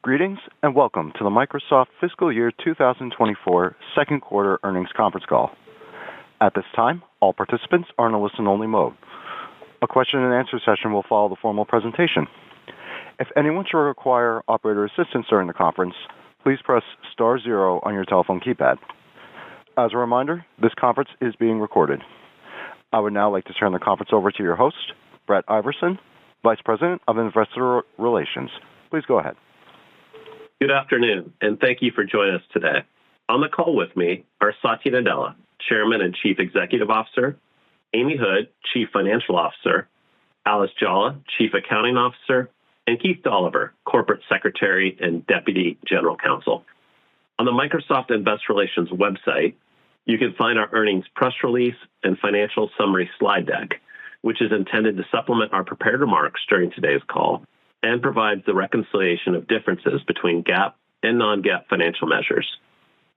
Greetings and welcome to the Microsoft Fiscal Year 2024 Second Quarter Earnings Conference Call. At this time, all participants are in a listen-only mode. A question-and-answer session will follow the formal presentation. If anyone should require operator assistance during the conference, please press star zero on your telephone keypad. As a reminder, this conference is being recorded. I would now like to turn the conference over to your host, Brett Iverson, Vice President of Investor Relations. Please go ahead. Good afternoon, and thank you for joining us today. On the call with me are Satya Nadella, Chairman and Chief Executive Officer, Amy Hood, Chief Financial Officer, Alice Jolla, Chief Accounting Officer, and Keith Dolliver, Corporate Secretary and Deputy General Counsel. On the Microsoft Investor Relations website, you can find our earnings press release and financial summary slide deck, which is intended to supplement our prepared remarks during today's call and provides the reconciliation of differences between GAAP and non-GAAP financial measures.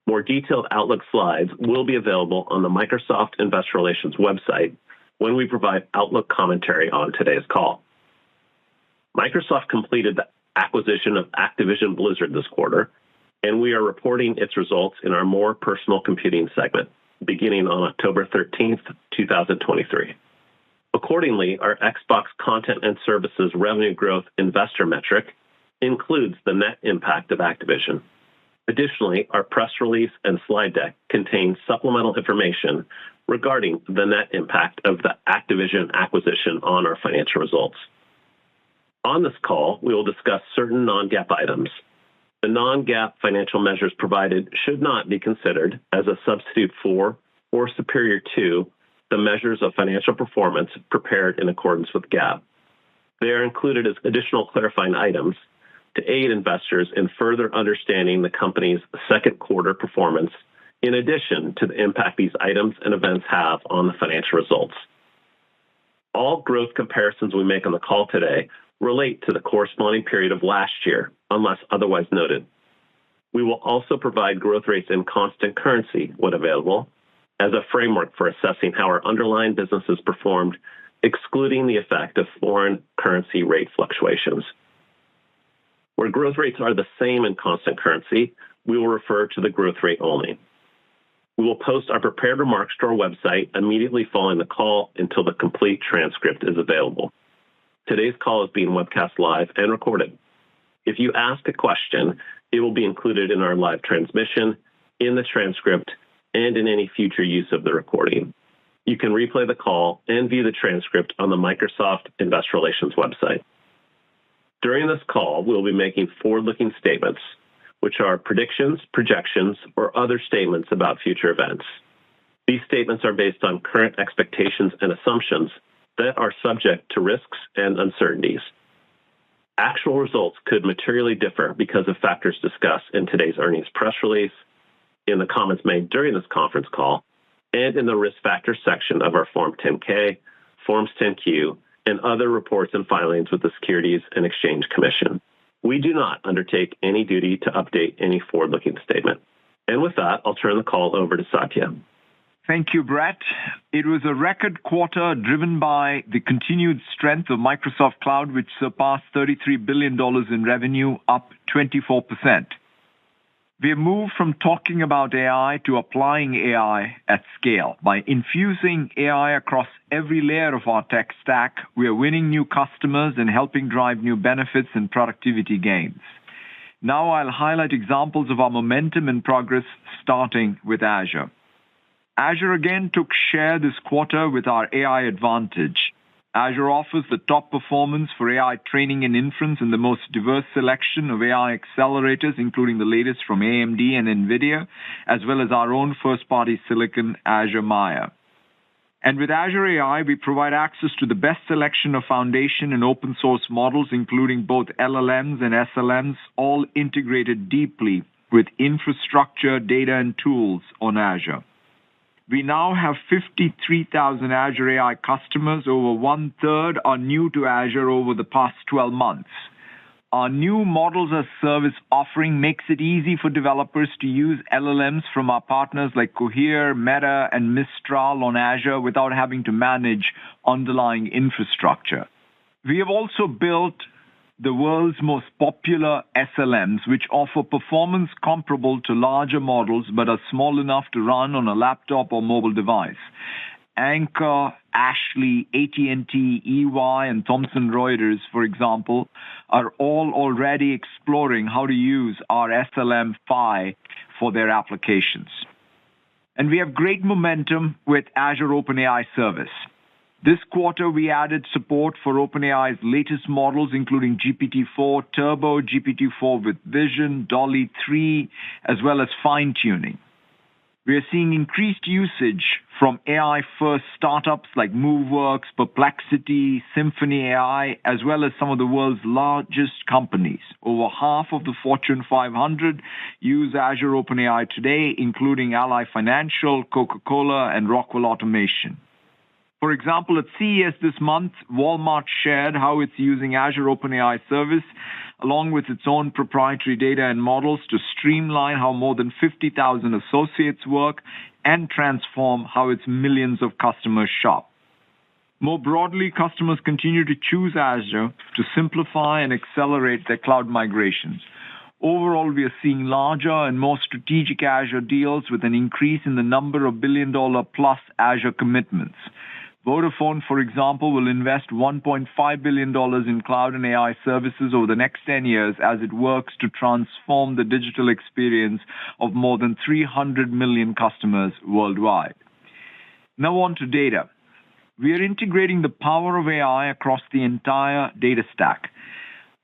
More detailed Outlook slides will be available on the Microsoft Investor Relations website when we provide Outlook commentary on today's call. Microsoft completed the acquisition of Activision Blizzard this quarter, and we are reporting its results in our More Personal Computing segment, beginning on October 13th, 2023. Accordingly, our Xbox Content and Services revenue growth investor metric includes the net impact of Activision. Additionally, our press release and slide deck contain supplemental information regarding the net impact of the Activision acquisition on our financial results. On this call, we will discuss certain non-GAAP items. The non-GAAP financial measures provided should not be considered as a substitute for or superior to the measures of financial performance prepared in accordance with GAAP. They are included as additional clarifying items to aid investors in further understanding the company's second quarter performance, in addition to the impact these items and events have on the financial results. All growth comparisons we make on the call today relate to the corresponding period of last year, unless otherwise noted. We will also provide growth rates in constant currency when available, as a framework for assessing how our underlying businesses performed, excluding the effect of foreign currency rate fluctuations. Where growth rates are the same in constant currency, we will refer to the growth rate only. We will post our prepared remarks to our website immediately following the call until the complete transcript is available. Today's call is being webcast live and recorded. If you ask a question, it will be included in our live transmission, in the transcript, and in any future use of the recording. You can replay the call and view the transcript on the Microsoft Investor Relations website. During this call, we'll be making forward-looking statements, which are predictions, projections, or other statements about future events. These statements are based on current expectations and assumptions that are subject to risks and uncertainties. Actual results could materially differ because of factors discussed in today's earnings press release, in the comments made during this conference call, and in the risk factors section of our Form 10-K, Forms 10-Q, and other reports and filings with the Securities and Exchange Commission. We do not undertake any duty to update any forward-looking statement. And with that, I'll turn the call over to Satya. Thank you, Brett. It was a record quarter driven by the continued strength of Microsoft Cloud, which surpassed $33 billion in revenue, up 24%. We have moved from talking about AI to applying AI at scale. By infusing AI across every layer of our tech stack, we are winning new customers and helping drive new benefits and productivity gains. Now I'll highlight examples of our momentum and progress, starting with Azure. Azure again took share this quarter with our AI advantage. Azure offers the top performance for AI training and inference and the most diverse selection of AI accelerators, including the latest from AMD and NVIDIA, as well as our own first-party silicon, Azure Maya. And with Azure AI, we provide access to the best selection of foundation and open-source models, including both LLMs and SLMs, all integrated deeply with infrastructure, data, and tools on Azure. We now have 53,000 Azure AI customers. Over one-third are new to Azure over the past 12 months. Our new Models as Service offering makes it easy for developers to use LLMs from our partners like Cohere, Meta, and Mistral on Azure without having to manage underlying infrastructure. We have also built the world's most popular SLMs, which offer performance comparable to larger models but are small enough to run on a laptop or mobile device. Anchor, Ashley, AT&T, EY, and Thomson Reuters, for example, are all already exploring how to use our SLM Phi for their applications. And we have great momentum with Azure OpenAI Service. This quarter, we added support for OpenAI's latest models, including GPT-4 Turbo, GPT-4 with Vision, Dolly 3, as well as fine-tuning. We are seeing increased usage from AI-first startups like Moveworks, Perplexity, Symphony AI, as well as some of the world's largest companies. Over half of the Fortune 500 use Azure OpenAI today, including Ally Financial, Coca-Cola, and Rockwell Automation. For example, at CES this month, Walmart shared how it's using Azure OpenAI Service along with its own proprietary data and models to streamline how more than 50,000 associates work and transform how its millions of customers shop. More broadly, customers continue to choose Azure to simplify and accelerate their cloud migrations. Overall, we are seeing larger and more strategic Azure deals with an increase in the number of billion-dollar-plus Azure commitments. Vodafone, for example, will invest $1.5 billion in cloud and AI services over the next 10 years as it works to transform the digital experience of more than 300 million customers worldwide. Now on to data. We are integrating the power of AI across the entire data stack.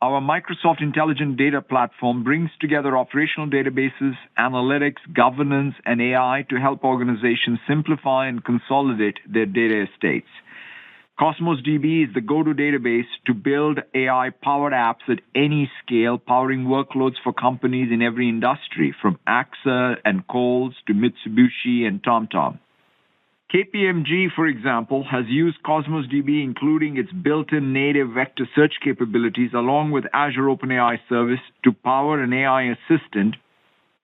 Our Microsoft Intelligent Data Platform brings together operational databases, analytics, governance, and AI to help organizations simplify and consolidate their data estates. Cosmos DB is the go-to database to build AI-powered apps at any scale, powering workloads for companies in every industry, from AXA and Kohl's to Mitsubishi and TomTom. KPMG, for example, has used Cosmos DB, including its built-in native vector search capabilities, along with Azure OpenAI Service to power an AI assistant,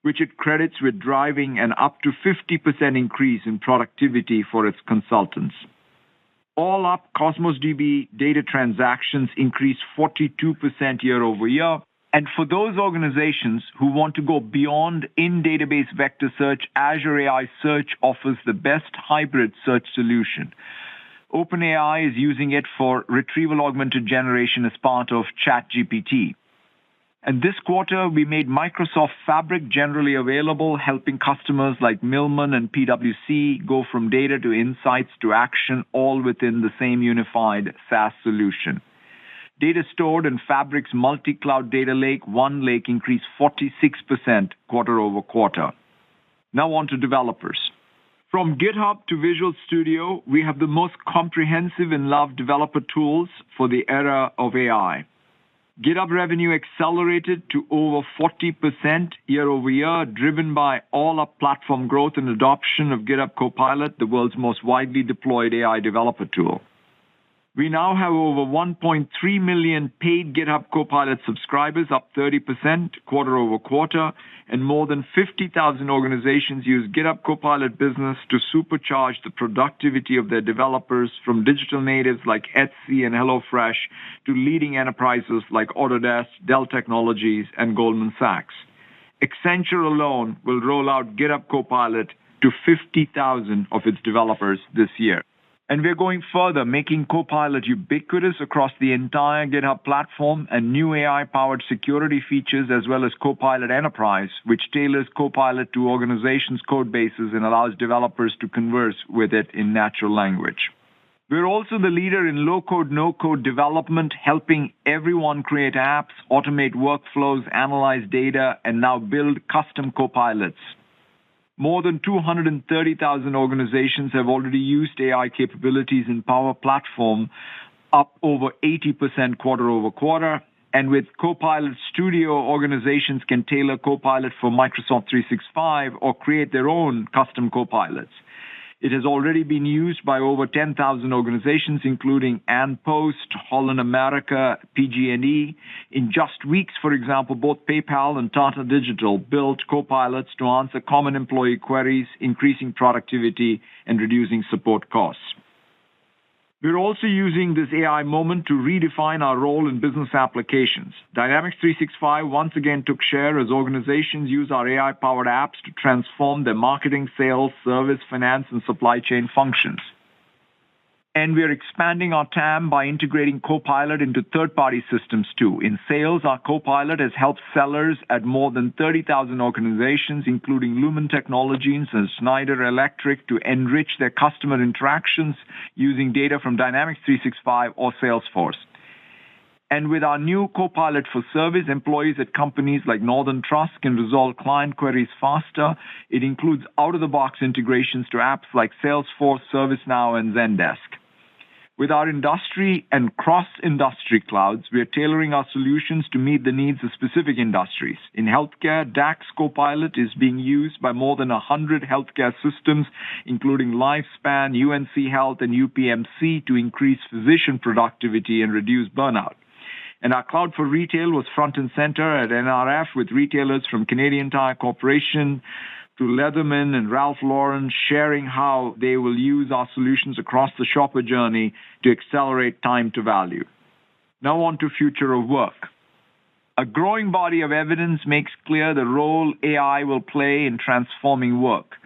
which it credits with driving an up to 50% increase in productivity for its consultants. All up, Cosmos DB data transactions increased 42% year over year. And for those organizations who want to go beyond in-database vector search, Azure AI Search offers the best hybrid search solution. OpenAI is using it for retrieval augmented generation as part of ChatGPT. And this quarter, we made Microsoft Fabric generally available, helping customers like Millman and PwC go from data to insights to action, all within the same unified SaaS solution. Data stored in Fabric's multi-cloud data lake, OneLake, increased 46% quarter over quarter. Now on to developers. From GitHub to Visual Studio, we have the most comprehensive and loved developer tools for the era of AI. GitHub revenue accelerated to over 40% year over year, driven by all-up platform growth and adoption of GitHub Copilot, the world's most widely deployed AI developer tool. We now have over 1.3 million paid GitHub Copilot subscribers, up 30% quarter over quarter, and more than 50,000 organizations use GitHub Copilot Business to supercharge the productivity of their developers, from digital natives like Etsy and HelloFresh to leading enterprises like Autodesk, Dell Technologies, and Goldman Sachs. Accenture alone will roll out GitHub Copilot to 50,000 of its developers this year. And we're going further, making Copilot ubiquitous across the entire GitHub platform, and new AI-powered security features, as well as Copilot Enterprise, which tailors Copilot to organizations' code bases and allows developers to converse with it in natural language. We're also the leader in low-code, no-code development, helping everyone create apps, automate workflows, analyze data, and now build custom Copilots. More than 230,000 organizations have already used AI capabilities in Power Platform, up over 80% quarter over quarter. And with Copilot Studio, organizations can tailor Copilot for Microsoft 365 or create their own custom Copilots. It has already been used by over 10,000 organizations, including An Post, Holland America, PG&E. In just weeks, for example, both PayPal and Tata Digital built Copilots to answer common employee queries, increasing productivity and reducing support costs. We're also using this AI moment to redefine our role in business applications. Dynamics 365 once again took share as organizations use our AI-powered apps to transform their marketing, sales, service, finance, and supply chain functions. And we're expanding our TAM by integrating Copilot into third-party systems too. In sales, our Copilot has helped sellers at more than 30,000 organizations, including Lumen Technologies and Schneider Electric, to enrich their customer interactions using data from Dynamics 365 or Salesforce. And with our new Copilot for Service, employees at companies like Northern Trust can resolve client queries faster. It includes out-of-the-box integrations to apps like Salesforce, ServiceNow, and Zendesk. With our industry and cross-industry clouds, we are tailoring our solutions to meet the needs of specific industries. In healthcare, DAX Copilot is being used by more than 100 healthcare systems, including Lifespan, UNC Health, and UPMC, to increase physician productivity and reduce burnout. And our cloud for retail was front and center at NRF with retailers from Canadian Tire Corporation to Leatherman and Ralph Lauren sharing how they will use our solutions across the shopper journey to accelerate time to value. Now on to future of work. A growing body of evidence makes clear the role AI will play in transforming work.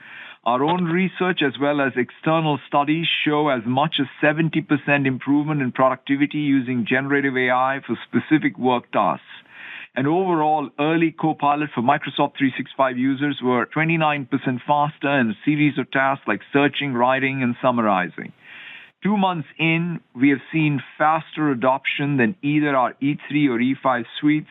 Our own research as well as external studies show as much as 70% improvement in productivity using generative AI for specific work tasks. And overall, early Copilot for Microsoft 365 users were 29% faster in a series of tasks like searching, writing, and summarizing. 2 months in, we have seen faster adoption than either our E3 or E5 suites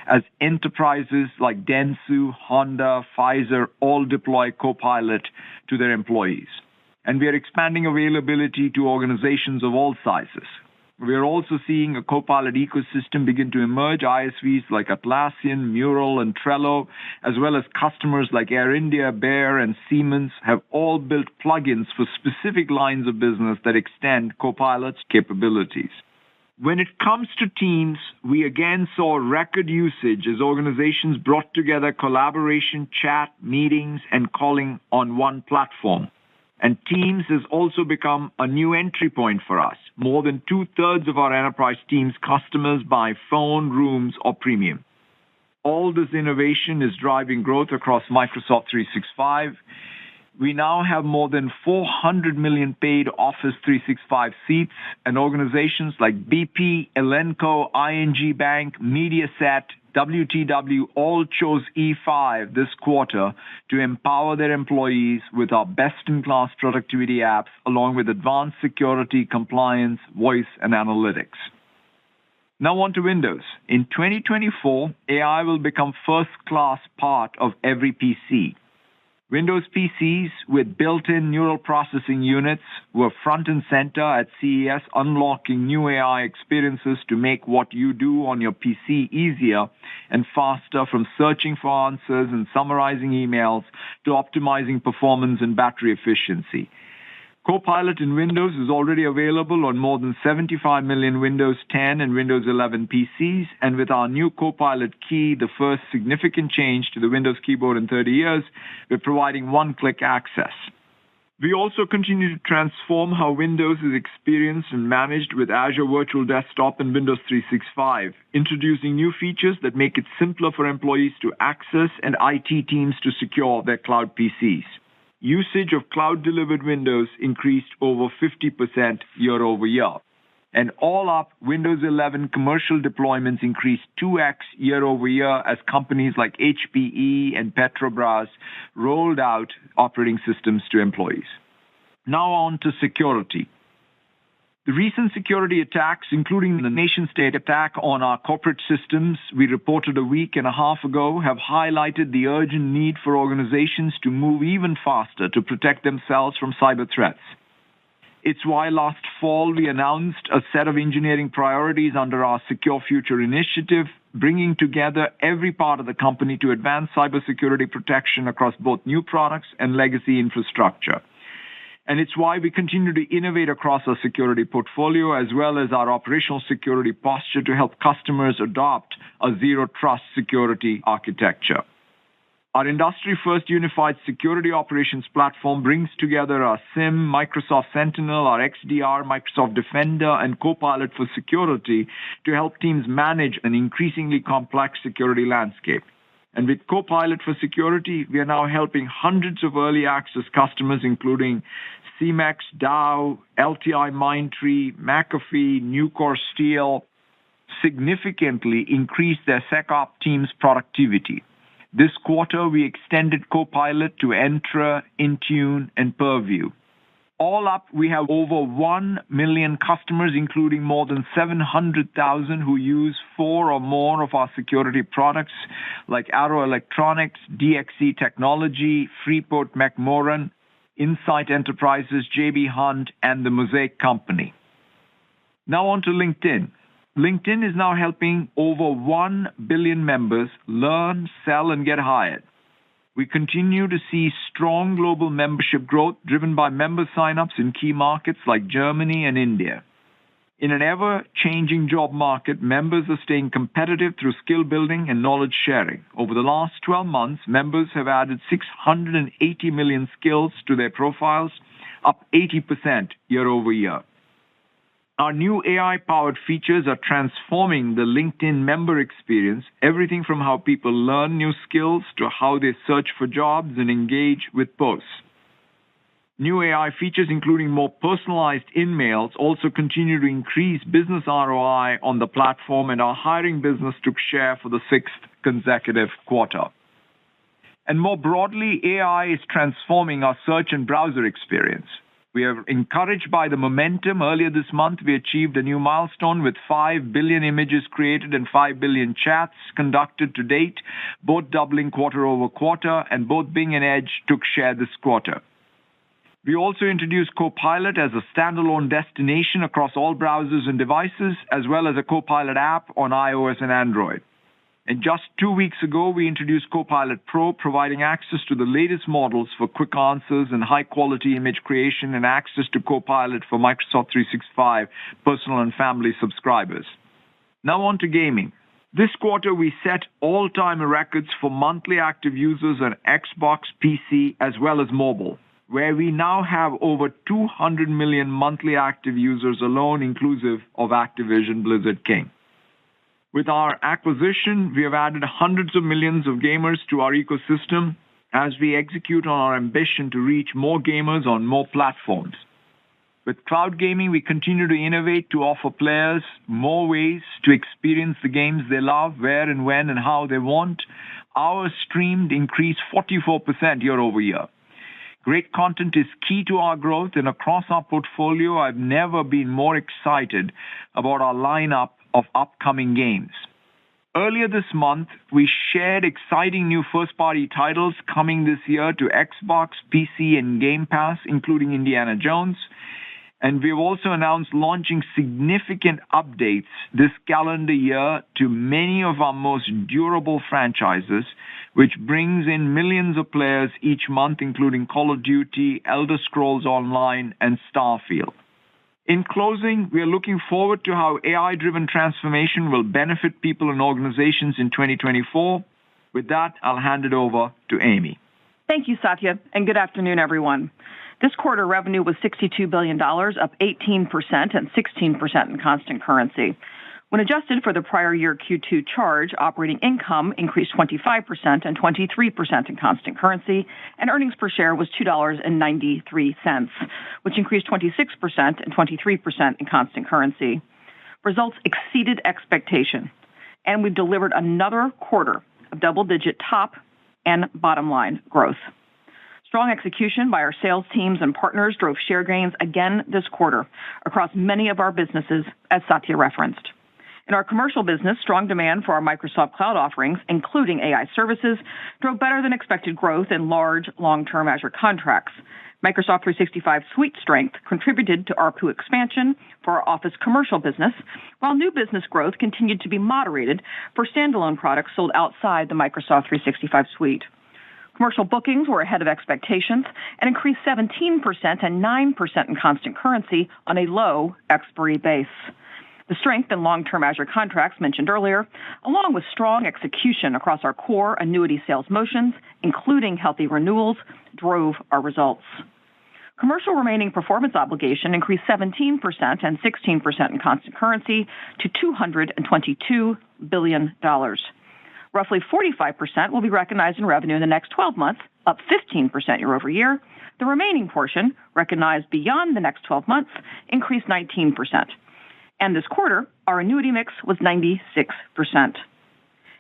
as enterprises like Dentsu, Honda, Pfizer all deploy Copilot to their employees. And we are expanding availability to organizations of all sizes. We are also seeing a Copilot ecosystem begin to emerge. ISVs like Atlassian, Mural, and Trello, as well as customers like Air India, Bayer, and Siemens, have all built plugins for specific lines of business that extend Copilot's capabilities. When it comes to Teams, we again saw record usage as organizations brought together collaboration, chat, meetings, and calling on one platform. And Teams has also become a new entry point for us. More than 2/3 of our enterprise Teams customers buy phone, rooms, or premium. All this innovation is driving growth across Microsoft 365. We now have more than 400 million paid Office 365 seats, and organizations like BP, Elenco, ING Bank, Mediaset, WTW all chose E5 this quarter to empower their employees with our best-in-class productivity apps, along with advanced security, compliance, voice, and analytics. Now on to Windows. In 2024, AI will become first-class part of every PC. Windows PCs with built-in neural processing units were front and center at CES, unlocking new AI experiences to make what you do on your PC easier and faster, from searching for answers and summarizing emails to optimizing performance and battery efficiency. Copilot in Windows is already available on more than 75 million Windows 10 and Windows 11 PCs, and with our new Copilot key, the first significant change to the Windows keyboard in 30 years, we're providing one-click access. We also continue to transform how Windows is experienced and managed with Azure Virtual Desktop and Windows 365, introducing new features that make it simpler for employees to access and IT teams to secure their cloud PCs. Usage of cloud-delivered Windows increased over 50% year over year. And all up, Windows 11 commercial deployments increased 2x year over year as companies like HPE and Petrobras rolled out operating systems to employees. Now on to security. The recent security attacks, including the nation-state attack on our corporate systems we reported a week and a half ago, have highlighted the urgent need for organizations to move even faster to protect themselves from cyber threats. It's why last fall we announced a set of engineering priorities under our Secure Future initiative, bringing together every part of the company to advance cybersecurity protection across both new products and legacy infrastructure. And it's why we continue to innovate across our security portfolio as well as our operational security posture to help customers adopt a zero-trust security architecture. Our industry-first unified security operations platform brings together our SIEM, Microsoft Sentinel, our XDR, Microsoft Defender, and Copilot for security to help teams manage an increasingly complex security landscape. And with Copilot for security, we are now helping hundreds of early access customers, including CMEX, Dow, LTI Mindtree, McAfee, Nucor Steel, significantly increase their SecOps team's productivity. This quarter, we extended Copilot to Entra, Intune, and Purview. All up, we have over 1 million customers, including more than 700,000 who use 4 or more of our security products like Arrow Electronics, DXC Technology, Freeport McMoran, Insight Enterprises, JB Hunt, and the Mosaic Company. Now on to LinkedIn. LinkedIn is now helping over 1 billion members learn, sell, and get hired. We continue to see strong global membership growth driven by member signups in key markets like Germany and India. In an ever-changing job market, members are staying competitive through skill building and knowledge sharing. Over the last 12 months, members have added 680 million skills to their profiles, up 80% year over year. Our new AI-powered features are transforming the LinkedIn member experience, everything from how people learn new skills to how they search for jobs and engage with posts. New AI features, including more personalized in-mails, also continue to increase business ROI on the platform, and our hiring business took share for the 6th consecutive quarter. And more broadly, AI is transforming our search and browser experience. We are encouraged by the momentum. Earlier this month, we achieved a new milestone with 5 billion images created and 5 billion chats conducted to date, both doubling quarter over quarter, and both Bing and Edge took share this quarter. We also introduced Copilot as a standalone destination across all browsers and devices, as well as a Copilot app on iOS and Android. And just 2 weeks ago, we introduced Copilot Pro, providing access to the latest models for quick answers and high-quality image creation, and access to Copilot for Microsoft 365 personal and family subscribers. Now on to gaming. This quarter, we set all-time records for monthly active users on Xbox, PC, as well as mobile, where we now have over 200 million monthly active users alone, inclusive of Activision Blizzard King. With our acquisition, we have added hundreds of millions of gamers to our ecosystem as we execute on our ambition to reach more gamers on more platforms. With cloud gaming, we continue to innovate to offer players more ways to experience the games they love, where and when and how they want. Hours streamed increased 44% year over year. Great content is key to our growth, and across our portfolio, I've never been more excited about our lineup of upcoming games. Earlier this month, we shared exciting new first-party titles coming this year to Xbox, PC, and Game Pass, including Indiana Jones. And we've also announced launching significant updates this calendar year to many of our most durable franchises, which brings in millions of players each month, including Call of Duty, Elder Scrolls Online, and Starfield. In closing, we are looking forward to how AI-driven transformation will benefit people and organizations in 2024. With that, I'll hand it over to Amy. Thank you, Satya, and good afternoon, everyone. This quarter revenue was $62 billion, up 18% and 16% in constant currency. When adjusted for the prior year Q2 charge, operating income increased 25% and 23% in constant currency, and earnings per share was $2.93, which increased 26% and 23% in constant currency. Results exceeded expectation, and we've delivered another quarter of double-digit top and bottom line growth. Strong execution by our sales teams and partners drove share gains again this quarter across many of our businesses, as Satya referenced. In our commercial business, strong demand for our Microsoft Cloud offerings, including AI services, drove better than expected growth in large, long-term Azure contracts. Microsoft 365 suite strength contributed to ARPU expansion for our Office commercial business, while new business growth continued to be moderated for standalone products sold outside the Microsoft 365 suite. Commercial bookings were ahead of expectations and increased 17% and 9% in constant currency on a low expiry base. The strength in long-term Azure contracts mentioned earlier, along with strong execution across our core annuity sales motions, including healthy renewals, drove our results. Commercial remaining performance obligation increased 17% and 16% in constant currency to $222 billion. Roughly 45% will be recognized in revenue in the next 12 months, up 15% year over year. The remaining portion, recognized beyond the next 12 months, increased 19%. And this quarter, our annuity mix was 96%.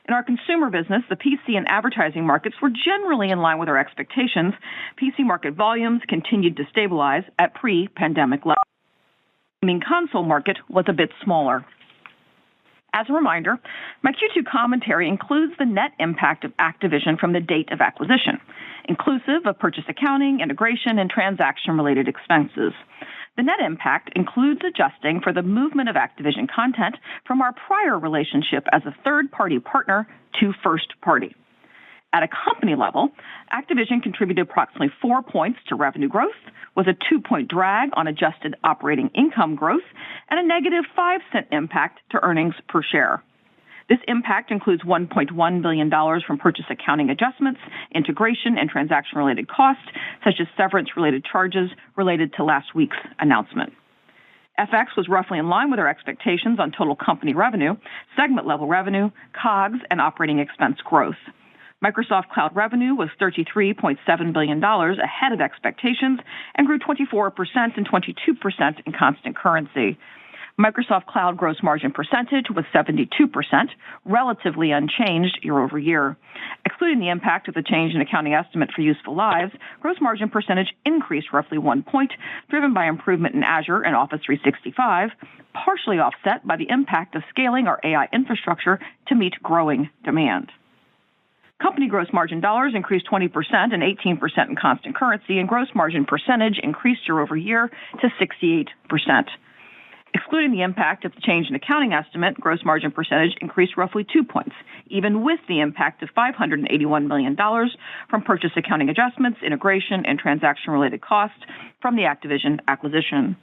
In our consumer business, the PC and advertising markets were generally in line with our expectations. PC market volumes continued to stabilize at pre-pandemic levels. The gaming console market was a bit smaller. As a reminder, my Q2 commentary includes the net impact of Activision from the date of acquisition, inclusive of purchase accounting, integration, and transaction-related expenses. The net impact includes adjusting for the movement of Activision content from our prior relationship as a third-party partner to first-party. At a company level, Activision contributed approximately 4 points to revenue growth, with a 2-point drag on adjusted operating income growth, and a negative 5-cent impact to earnings per share. This impact includes $1.1 billion from purchase accounting adjustments, integration, and transaction-related costs, such as severance-related charges related to last week's announcement. FX was roughly in line with our expectations on total company revenue, segment-level revenue, COGS, and operating expense growth. Microsoft Cloud revenue was $33.7 billion, ahead of expectations, and grew 24% and 22% in constant currency. Microsoft Cloud gross margin percentage was 72%, relatively unchanged year over year. Excluding the impact of the change in accounting estimate for useful lives, gross margin percentage increased roughly 1 point, driven by improvement in Azure and Office 365, partially offset by the impact of scaling our AI infrastructure to meet growing demand. Company gross margin dollars increased 20% and 18% in constant currency, and gross margin percentage increased year over year to 68%. Excluding the impact of the change in accounting estimate, gross margin percentage increased roughly 2 points, even with the impact of $581 million from purchase accounting adjustments, integration, and transaction-related costs from the Activision acquisition.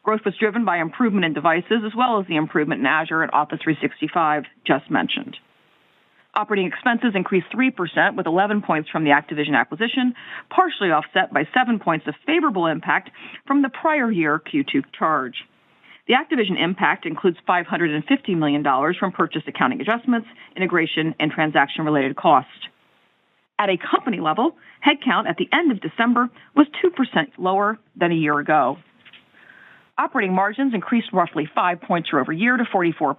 Growth was driven by improvement in devices as well as the improvement in Azure and Office 365 just mentioned. Operating expenses increased 3% with 11 points from the Activision acquisition, partially offset by 7 points of favorable impact from the prior year Q2 charge. The Activision impact includes $550 million from purchase accounting adjustments, integration, and transaction-related costs. At a company level, headcount at the end of December was 2% lower than a year ago. Operating margins increased roughly 5 points year over year to 44%.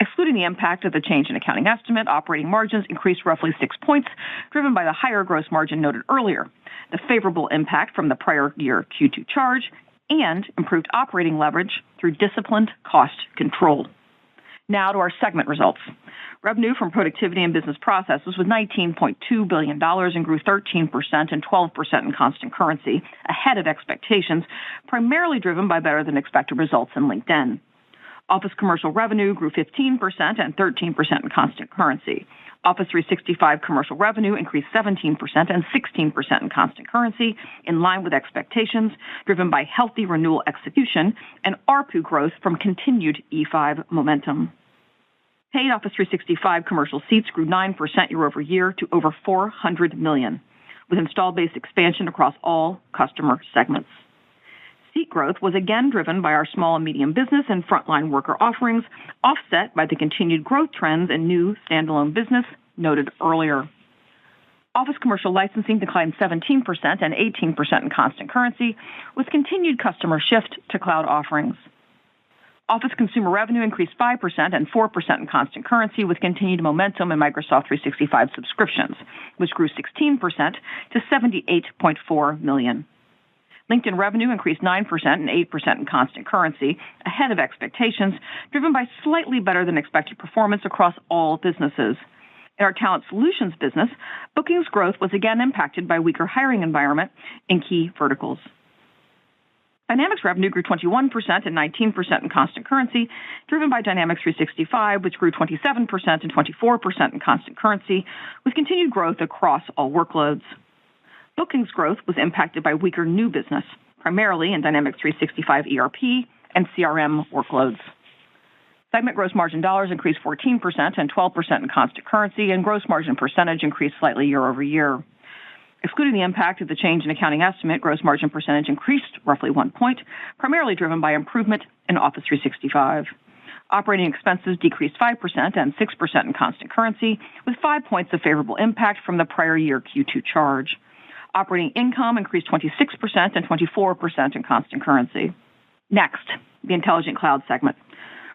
Excluding the impact of the change in accounting estimate, operating margins increased roughly 6 points, driven by the higher gross margin noted earlier, the favorable impact from the prior year Q2 charge, and improved operating leverage through disciplined cost control. Now to our segment results. Revenue from productivity and business processes was $19.2 billion and grew 13% and 12% in constant currency, ahead of expectations, primarily driven by better than expected results in LinkedIn. Office commercial revenue grew 15% and 13% in constant currency. Office 365 commercial revenue increased 17% and 16% in constant currency, in line with expectations, driven by healthy renewal execution and ARPU growth from continued E5 momentum. Paid Office 365 commercial seats grew 9% year over year to over 400 million, with installed base expansion across all customer segments. Seat growth was again driven by our small and medium business and frontline worker offerings, offset by the continued growth trends in new standalone business noted earlier. Office commercial licensing declined 17% and 18% in constant currency, with continued customer shift to cloud offerings. Office consumer revenue increased 5% and 4% in constant currency, with continued momentum in Microsoft 365 subscriptions, which grew 16% to 78.4 million. LinkedIn revenue increased 9% and 8% in constant currency, ahead of expectations, driven by slightly better than expected performance across all businesses. In our talent solutions business, bookings growth was again impacted by weaker hiring environment in key verticals. Dynamics revenue grew 21% and 19% in constant currency, driven by Dynamics 365, which grew 27% and 24% in constant currency, with continued growth across all workloads. Bookings growth was impacted by weaker new business, primarily in Dynamics 365 ERP and CRM workloads. Segment gross margin dollars increased 14% and 12% in constant currency, and gross margin percentage increased slightly year over year. Excluding the impact of the change in accounting estimate, gross margin percentage increased roughly 1 point, primarily driven by improvement in Office 365. Operating expenses decreased 5% and 6% in constant currency, with 5 points of favorable impact from the prior year Q2 charge. Operating income increased 26% and 24% in constant currency. Next, the Intelligent Cloud segment.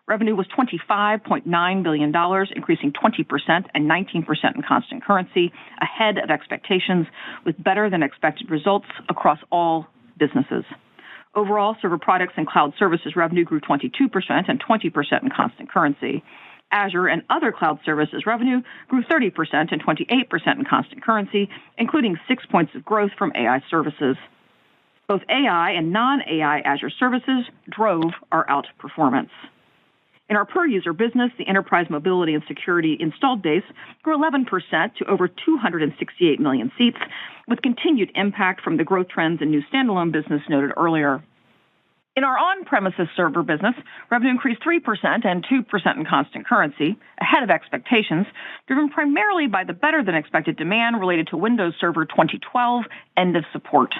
Revenue was $25.9 billion, increasing 20% and 19% in constant currency, ahead of expectations, with better than expected results across all businesses. Overall, server products and cloud services revenue grew 22% and 20% in constant currency. Azure and other cloud services revenue grew 30% and 28% in constant currency, including 6 points of growth from AI services. Both AI and non-AI Azure services drove our outperformance. In our per-user business, the enterprise mobility and security installed base grew 11% to over 268 million seats, with continued impact from the growth trends in new standalone business noted earlier. In our on-premises server business, revenue increased 3% and 2% in constant currency, ahead of expectations, driven primarily by the better-than-expected demand related to Windows Server 2012 end of support.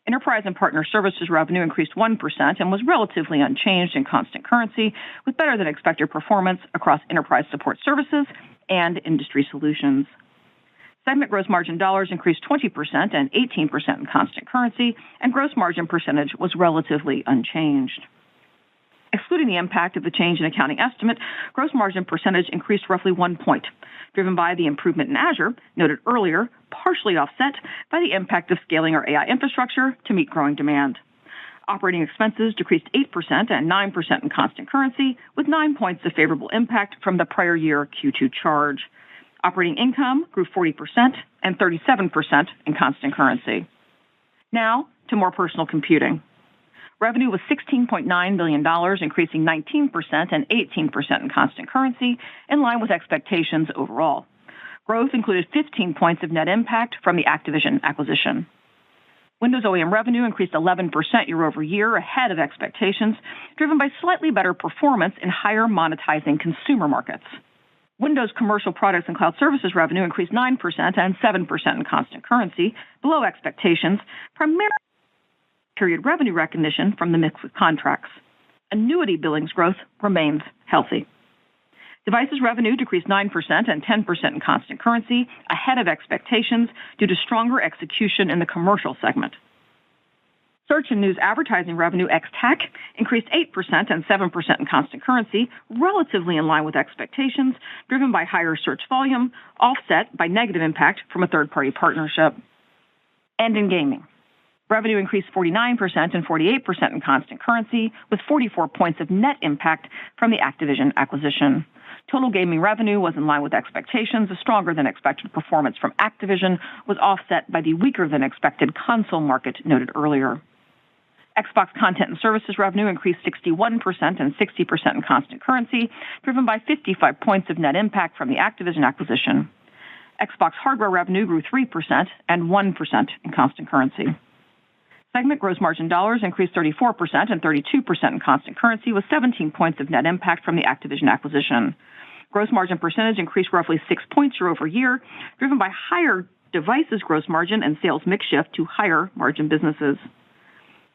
Enterprise and partner services revenue increased 1% and was relatively unchanged in constant currency, with better-than-expected performance across enterprise support services and industry solutions. Segment gross margin dollars increased 20% and 18% in constant currency, and gross margin percentage was relatively unchanged. Excluding the impact of the change in accounting estimate, gross margin percentage increased roughly 1 point, driven by the improvement in Azure, noted earlier, partially offset by the impact of scaling our AI infrastructure to meet growing demand. Operating expenses decreased 8% and 9% in constant currency, with 9 points of favorable impact from the prior year Q2 charge. Operating income grew 40% and 37% in constant currency. Now to more personal computing. Revenue was $16.9 billion, increasing 19% and 18% in constant currency, in line with expectations overall. Growth included 15 points of net impact from the Activision acquisition. Windows OEM revenue increased 11% year over year, ahead of expectations, driven by slightly better performance in higher monetizing consumer markets. Windows commercial products and cloud services revenue increased 9% and 7% in constant currency, below expectations, primarily period revenue recognition from the mix of contracts. Annuity billings growth remains healthy. Devices revenue decreased 9% and 10% in constant currency, ahead of expectations due to stronger execution in the commercial segment. Search and news advertising revenue ex-TAC increased 8% and 7% in constant currency, relatively in line with expectations, driven by higher search volume, offset by negative impact from a third-party partnership. And in gaming, revenue increased 49% and 48% in constant currency, with 44 points of net impact from the Activision acquisition. Total gaming revenue was in line with expectations. A stronger than expected performance from Activision was offset by the weaker than expected console market noted earlier. Xbox content and services revenue increased 61% and 60% in constant currency, driven by 55 points of net impact from the Activision acquisition. Xbox hardware revenue grew 3% and 1% in constant currency. Segment gross margin dollars increased 34% and 32% in constant currency, with 17 points of net impact from the Activision acquisition. Gross margin percentage increased roughly 6 points year over year, driven by higher devices gross margin and sales mix shift to higher margin businesses.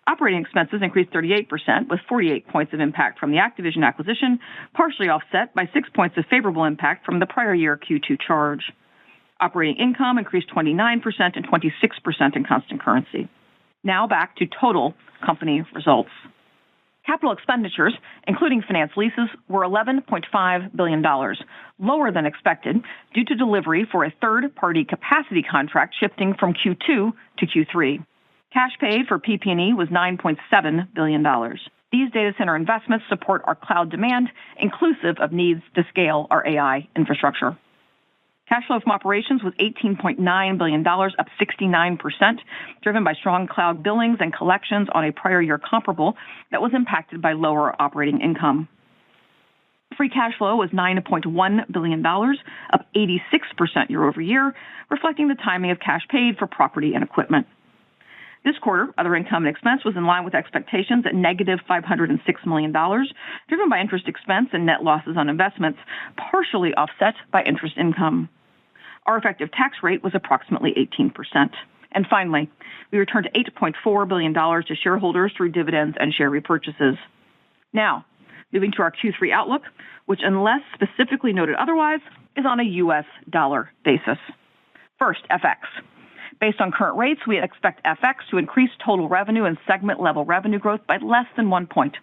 Operating expenses increased 38%, with 48 points of impact from the Activision acquisition, partially offset by 6 points of favorable impact from the prior year Q2 charge. Operating income increased 29% and 26% in constant currency. Now back to total company results. Capital expenditures, including finance leases, were $11.5 billion, lower than expected due to delivery for a third-party capacity contract shifting from Q2 to Q3. Cash paid for PP&E was $9.7 billion. These data center investments support our cloud demand, inclusive of needs to scale our AI infrastructure. Cash flow from operations was $18.9 billion, up 69%, driven by strong cloud billings and collections on a prior year comparable that was impacted by lower operating income. Free cash flow was $9.1 billion, up 86% year over year, reflecting the timing of cash paid for property and equipment. This quarter, other income and expense was in line with expectations at negative $506 million, driven by interest expense and net losses on investments, partially offset by interest income. Our effective tax rate was approximately 18%. And finally, we returned $8.4 billion to shareholders through dividends and share repurchases. Now, moving to our Q3 outlook, which, unless specifically noted otherwise, is on a U.S. dollar basis. First, FX. Based on current rates, we expect FX to increase total revenue and segment-level revenue growth by less than 1 point,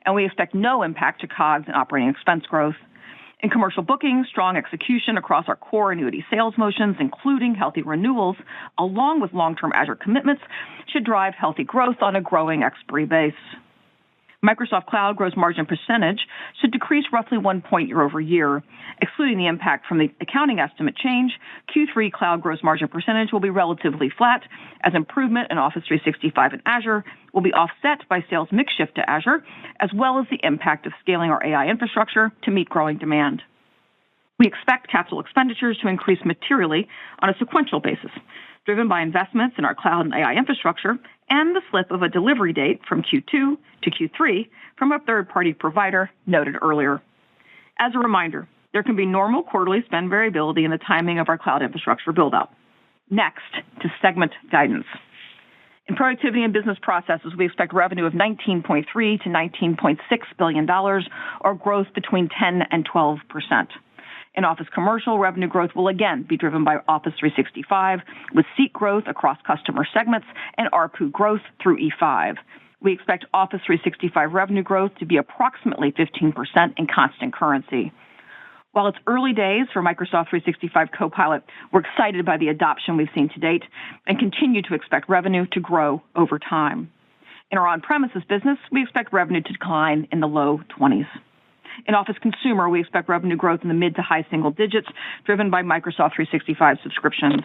and we expect no impact to COGS and operating expense growth. In commercial bookings, strong execution across our core annuity sales motions, including healthy renewals, along with long-term Azure commitments, should drive healthy growth on a growing expiry base. Microsoft Cloud gross margin percentage should decrease roughly 1 point year over year. Excluding the impact from the accounting estimate change, Q3 Cloud gross margin percentage will be relatively flat, as improvement in Office 365 and Azure will be offset by sales mix shift to Azure, as well as the impact of scaling our AI infrastructure to meet growing demand. We expect capital expenditures to increase materially on a sequential basis, driven by investments in our cloud and AI infrastructure and the slip of a delivery date from Q2 to Q3 from a third-party provider noted earlier. As a reminder, there can be normal quarterly spend variability in the timing of our cloud infrastructure build-out. Next, to segment guidance. In Productivity and Business Processes, we expect revenue of $19.3 to $19.6 billion, or growth between 10 and 12%. In Office Commercial, revenue growth will again be driven by Office 365, with seat growth across customer segments and ARPU growth through E5. We expect Office 365 revenue growth to be approximately 15% in constant currency. While it's early days for Microsoft 365 Copilot, we're excited by the adoption we've seen to date and continue to expect revenue to grow over time. In our on-premises business, we expect revenue to decline in the low 20s. In Office Consumer, we expect revenue growth in the mid to high single digits, driven by Microsoft 365 subscriptions.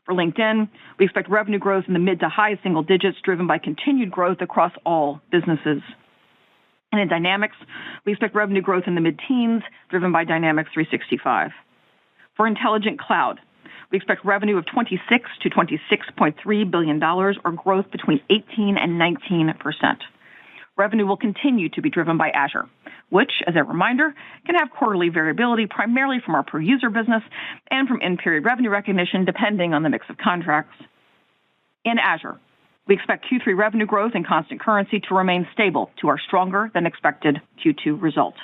For LinkedIn, we expect revenue growth in the mid to high single digits, driven by continued growth across all businesses. And in Dynamics, we expect revenue growth in the mid-teens, driven by Dynamics 365. For Intelligent Cloud, we expect revenue of $26 to $26.3 billion, or growth between 18 and 19%. Revenue will continue to be driven by Azure, which, as a reminder, can have quarterly variability primarily from our per-user business and from in-period revenue recognition, depending on the mix of contracts. In Azure, we expect Q3 revenue growth in constant currency to remain stable to our stronger-than-expected Q2 result.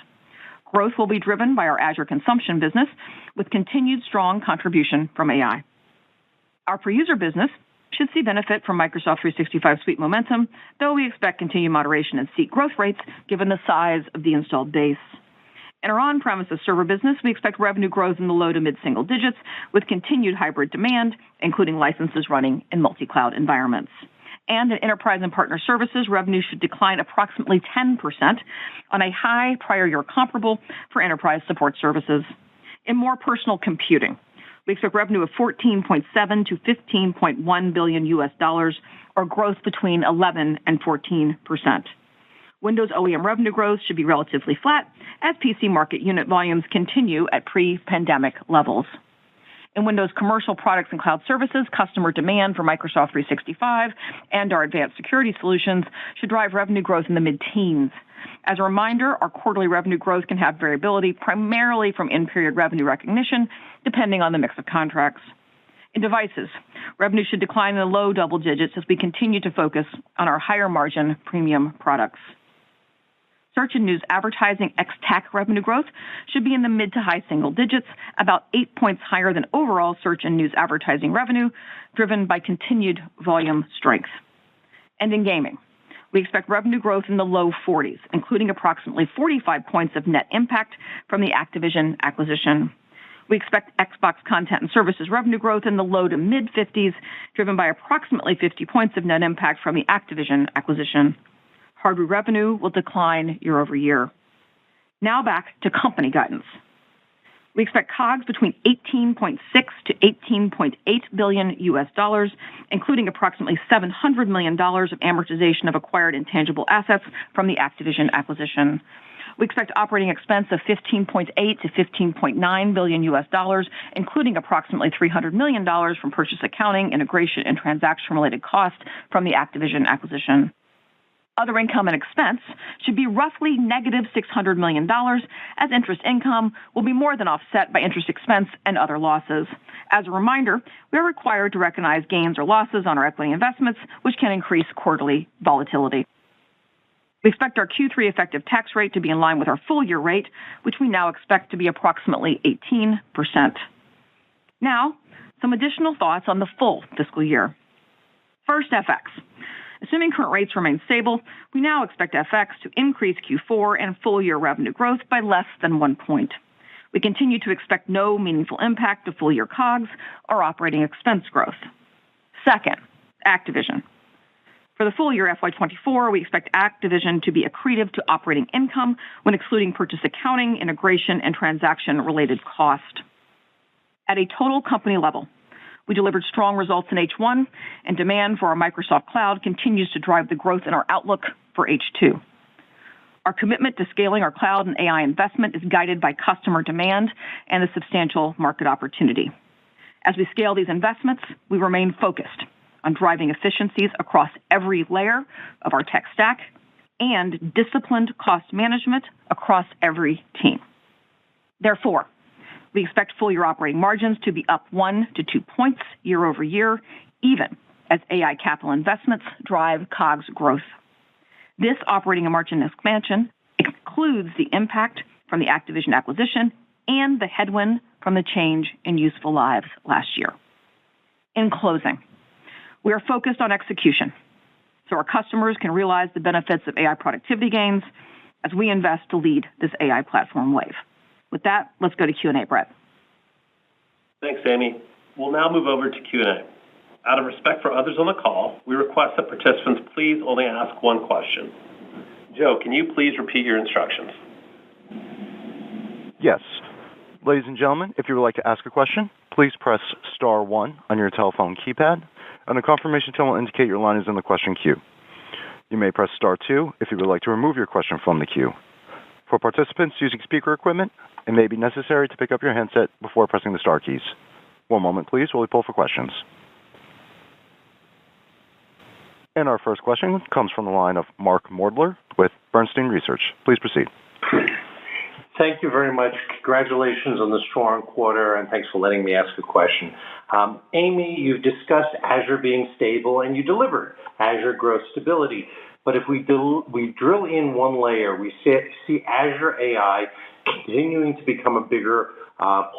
Growth will be driven by our Azure consumption business, with continued strong contribution from AI. Our per-user business should see benefit from Microsoft 365 suite momentum, though we expect continued moderation in seat growth rates given the size of the installed base. In our on-premises server business, we expect revenue growth in the low to mid-single digits, with continued hybrid demand, including licenses running in multi-cloud environments. And in Enterprise and Partner Services, revenue should decline approximately 10% on a high prior year comparable for enterprise support services. In More Personal Computing, we expect revenue of $14.7 to $15.1 billion US, or growth between 11 and 14%. Windows OEM revenue growth should be relatively flat as PC market unit volumes continue at pre-pandemic levels. In Windows Commercial Products and Cloud Services, customer demand for Microsoft 365 and our advanced security solutions should drive revenue growth in the mid-teens. As a reminder, our quarterly revenue growth can have variability primarily from in-period revenue recognition, depending on the mix of contracts. In Devices, revenue should decline in the low double digits as we continue to focus on our higher-margin premium products. Search and News Advertising ex-TAC revenue growth should be in the mid to high single digits, about 8 points higher than overall Search and News Advertising revenue, driven by continued volume strength. And in Gaming, we expect revenue growth in the low 40s, including approximately 45 points of net impact from the Activision acquisition. We expect Xbox Content and Services revenue growth in the low to mid-50s, driven by approximately 50 points of net impact from the Activision acquisition. Hardware revenue will decline year over year. Now back to company guidance. We expect COGS between $18.6 to $18.8 billion US, including approximately $700 million of amortization of acquired intangible assets from the Activision acquisition. We expect operating expense of $15.8 to $15.9 billion US dollars, including approximately $300 million from purchase accounting, integration, and transaction-related costs from the Activision acquisition. Other income and expense should be roughly negative $600 million, as interest income will be more than offset by interest expense and other losses. As a reminder, we are required to recognize gains or losses on our equity investments, which can increase quarterly volatility. We expect our Q3 effective tax rate to be in line with our full-year rate, which we now expect to be approximately 18%. Now, some additional thoughts on the full fiscal year. First, FX. Assuming current rates remain stable, we now expect FX to increase Q4 and full-year revenue growth by less than 1 point. We continue to expect no meaningful impact to full-year COGS or operating expense growth. Second, Activision. For the full year FY24, we expect Activision to be accretive to operating income when excluding purchase accounting, integration, and transaction-related cost. At a total company level, we delivered strong results in H1, and demand for our Microsoft Cloud continues to drive the growth in our outlook for H2. Our commitment to scaling our cloud and AI investment is guided by customer demand and the substantial market opportunity. As we scale these investments, we remain focused on driving efficiencies across every layer of our tech stack and disciplined cost management across every team. Therefore, we expect full-year operating margins to be up 1 to 2 points year over year, even as AI capital investments drive COGS growth. This operating margin expansion excludes the impact from the Activision acquisition and the headwind from the change in useful lives last year. In closing, we are focused on execution so our customers can realize the benefits of AI productivity gains as we invest to lead this AI platform wave. With that, let's go to Q&A, Brett. Thanks, Amy. We'll now move over to Q&A. Out of respect for others on the call, we request that participants please only ask one question. Joe, can you please repeat your instructions? Yes. Ladies and gentlemen, if you would like to ask a question, please press star 1 on your telephone keypad, and a confirmation tone will indicate your line is in the question queue. You may press star 2 if you would like to remove your question from the queue. For participants using speaker equipment, it may be necessary to pick up your handset before pressing the star keys. One moment, please, while we pull for questions. And our first question comes from the line of Mark Moerdler with Bernstein Research. Please proceed. Thank you very much. Congratulations on the strong quarter, and thanks for letting me ask a question. Amy, you've discussed Azure being stable, and you delivered Azure growth stability. But if we drill in one layer, we see Azure AI continuing to become a bigger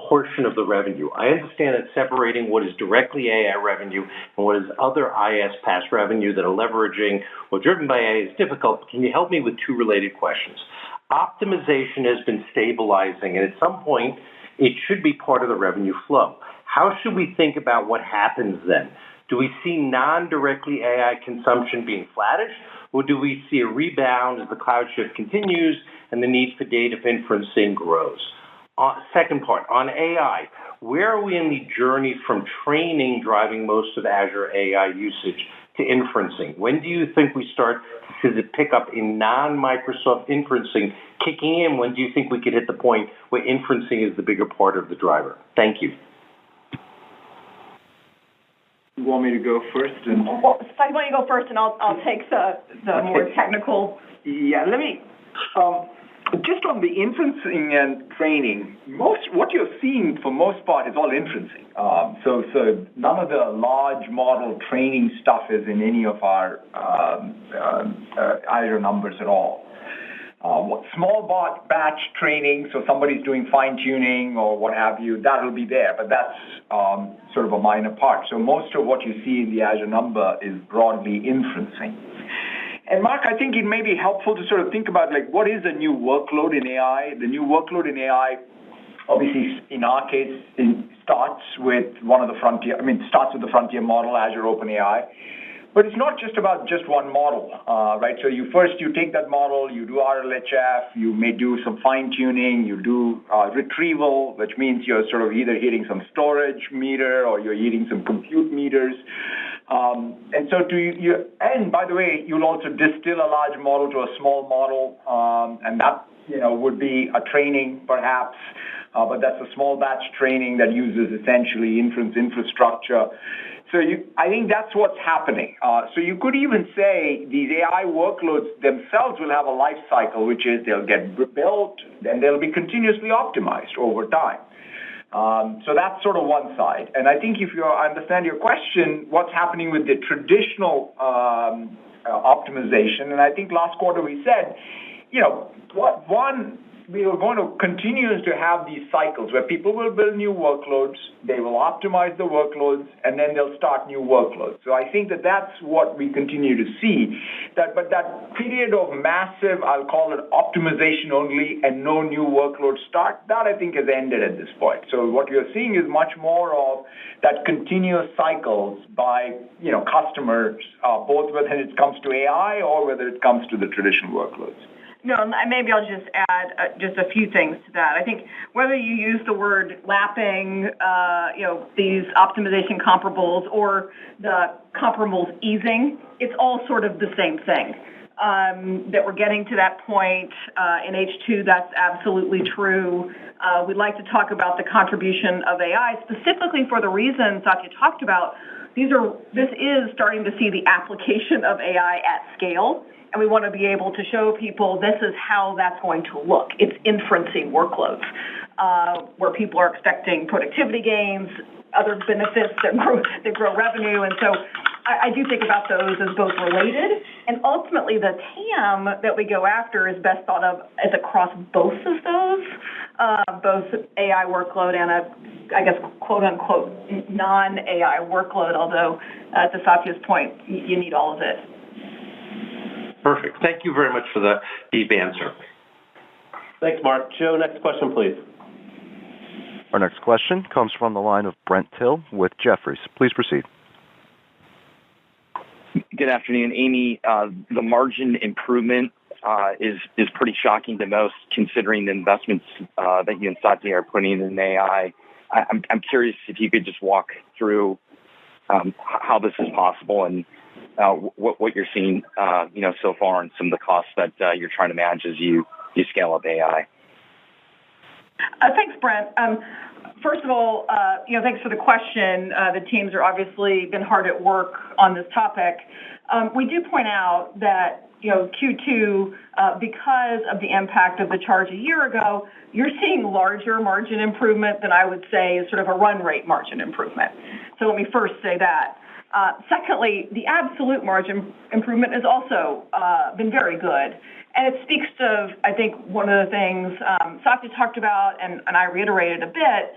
portion of the revenue. I understand that separating what is directly AI revenue and what is other IaaS PaaS revenue that are leveraging or driven by AI is difficult. But can you help me with two related questions? Optimization has been stabilizing, and at some point, it should be part of the revenue flow. How should we think about what happens then? Do we see non-directly AI consumption being flattish, or do we see a rebound as the cloud shift continues and the need for data inferencing grows? Second part, on AI, where are we in the journey from training driving most of Azure AI usage to inferencing? When do you think we start to see the pickup in non-Microsoft inferencing kicking in? When do you think we could hit the point where inferencing is the bigger part of the driver? Thank you. You want me to go first? Well, why don't you go first, and I'll take the more technical. Yeah, let me. Just on the inferencing and training, what you're seeing for most part is all inferencing. So none of the large model training stuff is in any of our Azure numbers at all. Small batch training, so somebody's doing fine-tuning or what have you, that'll be there, but that's sort of a minor part. So most of what you see in the Azure number is broadly inferencing. And Mark, I think it may be helpful to sort of think about, like, what is the new workload in AI? The new workload in AI, obviously, in our case, starts with starts with the frontier model, Azure OpenAI. But it's not just about just one model, right? So you take that model, you do RLHF, you may do some fine-tuning, you do retrieval, which means you're sort of either hitting some storage meter or you're hitting some compute meters. And so and by the way, you'll also distill a large model to a small model, and that would be a training perhaps, but that's a small batch training that uses essentially inference infrastructure. So I think that's what's happening. So you could even say these AI workloads themselves will have a life cycle, which is they'll get built and they'll be continuously optimized over time. So that's sort of one side. And I think if I understand your question, what's happening with the traditional optimization, and I think last quarter we said, we are going to continue to have these cycles where people will build new workloads, they will optimize the workloads, and then they'll start new workloads. So I think that's what we continue to see. But that period of massive, I'll call it optimization only, and no new workloads start, that I think has ended at this point. So what you're seeing is much more of that continuous cycles by customers, both whether it comes to AI or whether it comes to the traditional workloads. No, maybe I'll just add just a few things to that. I think whether you use the word lapping, these optimization comparables or the comparables easing, it's all sort of the same thing. That we're getting to that point in H2, that's absolutely true. We'd like to talk about the contribution of AI specifically for the reasons Satya talked about. This is starting to see the application of AI at scale. And we want to be able to show people this is how that's going to look. It's inferencing workloads where people are expecting productivity gains, other benefits that grow revenue. And so I do think about those as both related. And ultimately, the TAM that we go after is best thought of as across both of those, both AI workload and I guess, quote unquote, non-AI workload, although to Satya's point, you need all of it. Perfect. Thank you very much for the deep answer. Thanks, Mark. Joe, next question, please. Our next question comes from the line of Brent Thill with Jefferies. Please proceed. Good afternoon, Amy. The margin improvement is pretty shocking to most, considering the investments that you and Satya are putting in AI. I'm curious if you could just walk through how this is possible and what you're seeing, so far, and some of the costs that you're trying to manage as you scale up AI. Thanks, Brent. First of all, thanks for the question. The teams are obviously been hard at work on this topic. We do point out that Q2, because of the impact of the charge a year ago, you're seeing larger margin improvement than I would say is sort of a run rate margin improvement. So let me first say that. Secondly, the absolute margin improvement has also been very good. And it speaks to, I think, one of the things Satya talked about, and I reiterated a bit,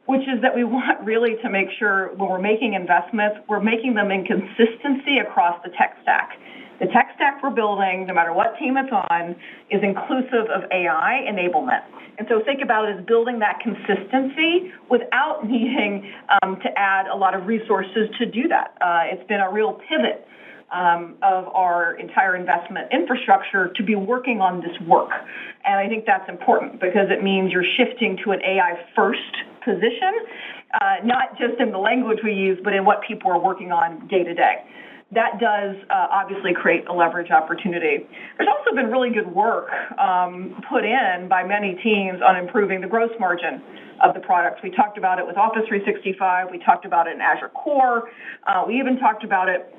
which is that we want really to make sure when we're making investments, we're making them in consistency across the tech stack. The tech stack we're building, no matter what team it's on, is inclusive of AI enablement. And so think about it as building that consistency without needing to add a lot of resources to do that. It's been a real pivot of our entire investment infrastructure to be working on this work. And I think that's important because it means you're shifting to an AI-first position, not just in the language we use, but in what people are working on day to day. That does obviously create a leverage opportunity. There's also been really good work put in by many teams on improving the gross margin of the products. We talked about it with Office 365. We talked about it in Azure Core. We even talked about it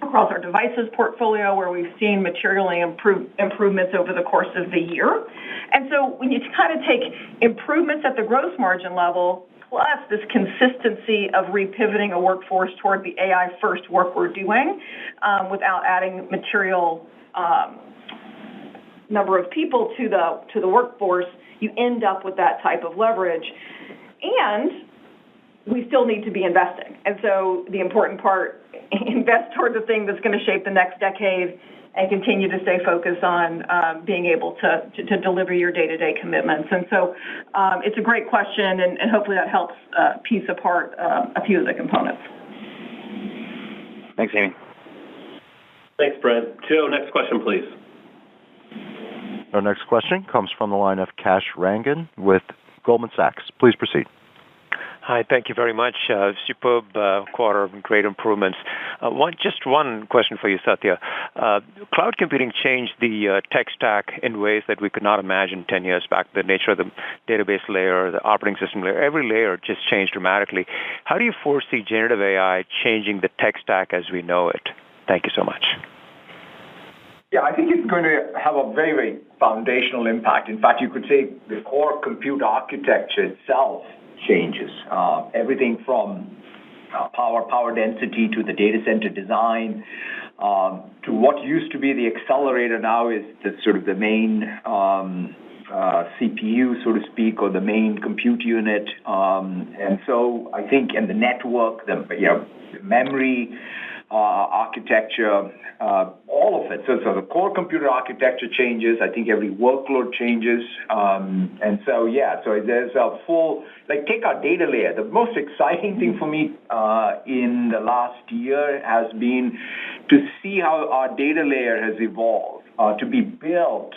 across our devices portfolio where we've seen materially improvements over the course of the year. And so when you kind of take improvements at the gross margin level, plus this consistency of repivoting a workforce toward the AI-first work we're doing without adding material number of people to the workforce, you end up with that type of leverage. And we still need to be investing. And so the important part, invest toward the thing that's going to shape the next decade and continue to stay focused on being able to deliver your day-to-day commitments. And so it's a great question, and hopefully that helps piece apart a few of the components. Thanks, Amy. Thanks, Brent. Joe, next question, please. Our next question comes from the line of Kash Rangan with Goldman Sachs. Please proceed. Hi, thank you very much. Superb quarter, great improvements. One question for you, Satya. Cloud computing changed the tech stack in ways that we could not imagine 10 years back. The nature of the database layer, the operating system layer, every layer just changed dramatically. How do you foresee generative AI changing the tech stack as we know it? Thank you so much. Yeah, I think it's going to have a very, very foundational impact. In fact, you could say the core compute architecture itself changes. Everything from power density to the data center design to what used to be the accelerator now is the sort of the main CPU, so to speak, or the main compute unit. And so I think, and the network, the memory architecture, all of it. So the core computer architecture changes. I think every workload changes. And so, so there's a full, take our data layer. The most exciting thing for me in the last year has been to see how our data layer has evolved to be built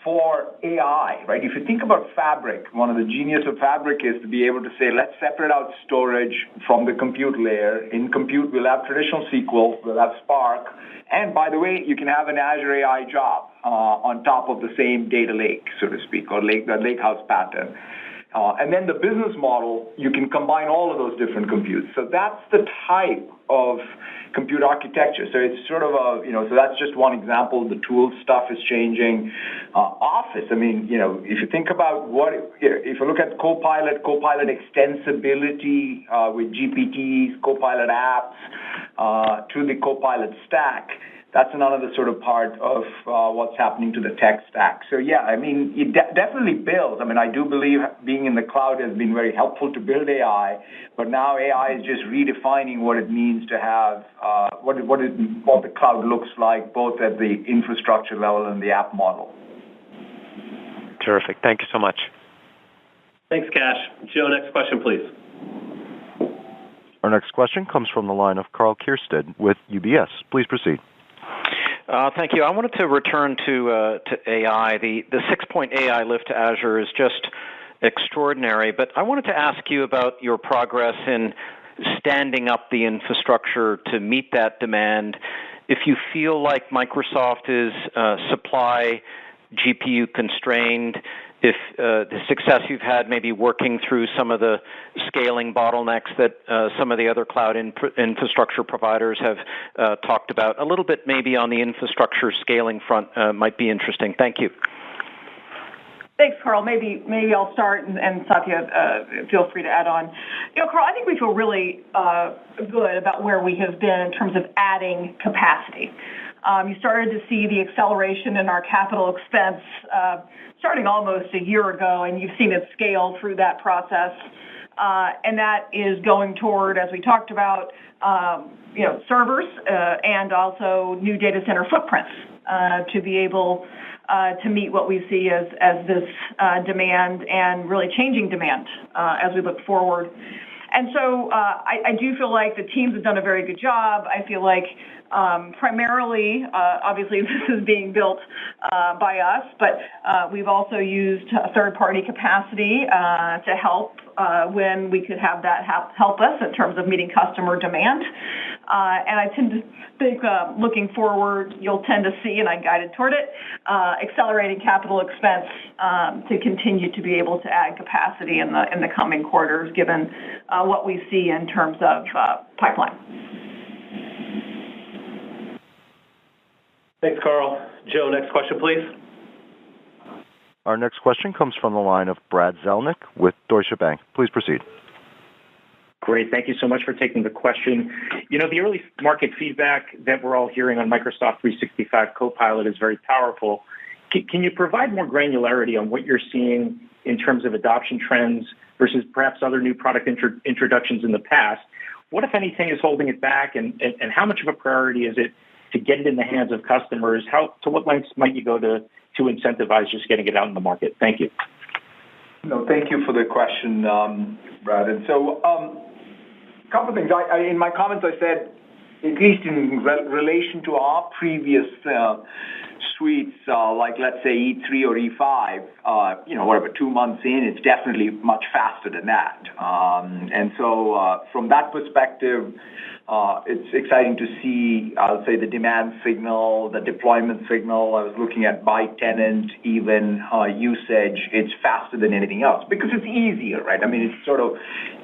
for AI, right? If you think about Fabric, one of the genius of Fabric is to be able to say, let's separate out storage from the compute layer. In compute, we'll have traditional SQL, we'll have Spark, and by the way, you can have an Azure AI job on top of the same data lake, so to speak, or the lakehouse pattern. And then the business model, you can combine all of those different computes. So that's the type of compute architecture. So it's sort of so that's just one example. The tool stuff is changing. Office, I mean, if you think about if you look at Copilot extensibility with GPTs, Copilot apps to the Copilot stack, that's another sort of part of what's happening to the tech stack. So, yeah, I mean, it definitely builds. I mean, I do believe being in the cloud has been very helpful to build AI, but now AI is just redefining what it means to have, what the cloud looks like, both at the infrastructure level and the app model. Terrific. Thank you so much. Thanks, Kash. Joe, next question, please. Our next question comes from the line of Karl Keirstead with UBS. Please proceed. Thank you. I wanted to return to AI. The 6-point AI lift to Azure is just extraordinary, but I wanted to ask you about your progress in standing up the infrastructure to meet that demand. If you feel like Microsoft is supply GPU constrained, if the success you've had maybe working through some of the scaling bottlenecks that some of the other cloud infrastructure providers have talked about, a little bit maybe on the infrastructure scaling front might be interesting. Thank you. Thanks, Karl. Maybe I'll start, and Satya, feel free to add on. Karl, I think we feel really good about where we have been in terms of adding capacity. You started to see the acceleration in our capital expense starting almost a year ago, and you've seen it scale through that process. And that is going toward, as we talked about, servers and also new data center footprints to be able to meet what we see as this demand and really changing demand as we look forward. And so I do feel like the teams have done a very good job. I feel like primarily, obviously, this is being built by us, but we've also used third-party capacity to help when we could have that help us in terms of meeting customer demand. And I tend to think looking forward, you'll tend to see, and I guided toward it, accelerating capital expense to continue to be able to add capacity in the coming quarters, given what we see in terms of pipeline. Thanks, Karl. Joe, next question, please. Our next question comes from the line of Brad Zelnick with Deutsche Bank. Please proceed. Great. Thank you so much for taking the question. The early market feedback that we're all hearing on Microsoft 365 Copilot is very powerful. Can you provide more granularity on what you're seeing in terms of adoption trends versus perhaps other new product introductions in the past? What, if anything, is holding it back, and how much of a priority is it to get it in the hands of customers? To what lengths might you go to incentivize just getting it out in the market? Thank you. No, thank you for the question, Brad. And so a couple of things. In my comments, I said, at least in relation to our previous suites like, let's say, E3 or E5, whatever, 2 months in, it's definitely much faster than that. And so from that perspective, it's exciting to see, I'll say, the demand signal, the deployment signal. I was looking at by tenant, even usage. It's faster than anything else because it's easier, right? I mean, it's sort of,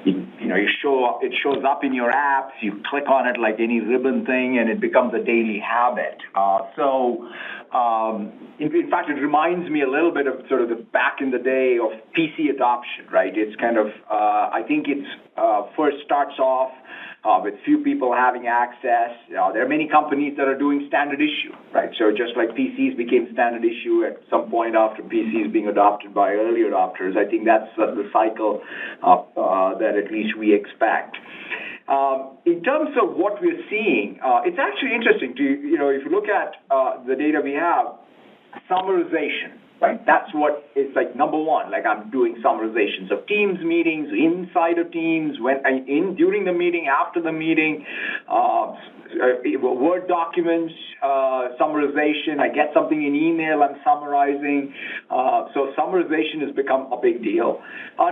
it shows up in your apps. You click on it like any ribbon thing, and it becomes a daily habit. In fact, it reminds me a little bit of sort of the back in the day of PC adoption, right? It's kind of, I think it's first starts off with few people having access. There are many companies that are doing standard issue, right? So just like PCs became standard issue at some point after PCs being adopted by early adopters, I think that's the cycle that at least we expect. In terms of what we're seeing, it's actually interesting if you look at the data we have, summarization, right? That's what it's like number one. Like I'm doing summarizations of Teams meetings, inside of Teams, during the meeting, after the meeting, Word documents, summarization. I get something in email, I'm summarizing. So summarization has become a big deal.